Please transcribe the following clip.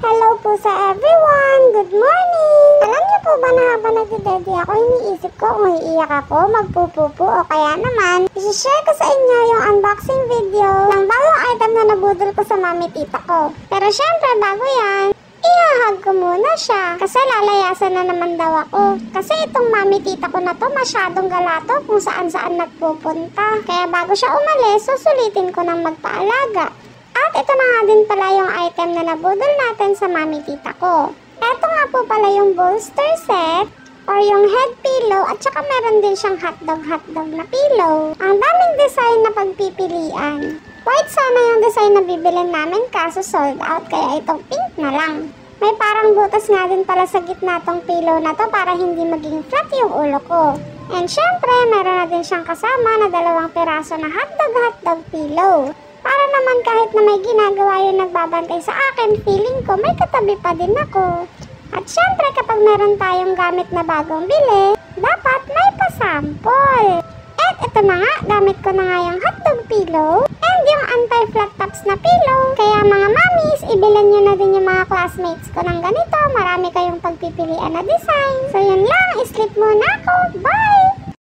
Hello po sa everyone! Good morning! Alam niyo po ba na habang nagdedede ako, iniisip ko kung iiyak ako, magpupupo o kaya naman, isi-share ko sa inyo yung unboxing video ng bagong item na nabudol ko sa mami tita ko. Pero syempre bago yan, ihahag ko muna siya kasi lalayasan na naman daw ako. Kasi itong mami tita ko na to masyadong galato kung saan-saan nagpupunta. Kaya bago siya umalis, susulitin ko ng magpaalaga. At ito na nga din pala yung item na nabudol natin sa mami tita ko. Ito nga po pala yung bolster set or yung head pillow at saka meron din siyang hotdog na pillow. Ang daming design na pagpipilian. White sana yung design na bibilin namin kaso sold out kaya itong pink na lang. May parang butas nga din pala sa gitna tong pillow na to para hindi maging flat yung ulo ko. And syempre meron na din siyang kasama na 2 piraso na hotdog pillow. Para naman kahit na may ginagawa yung nagbabantay sa akin, feeling ko may katabi pa din ako. At syempre kapag meron tayong gamit na bagong bili, dapat may pasample. At ito na nga, gamit ko na nga yung hotdog pillow and yung anti-flat tops na pillow. Kaya mga mamis, ibilan nyo na din yung mga classmates ko ng ganito. Marami kayong pagpipilian na design. So yun lang, sleep muna ako. Bye!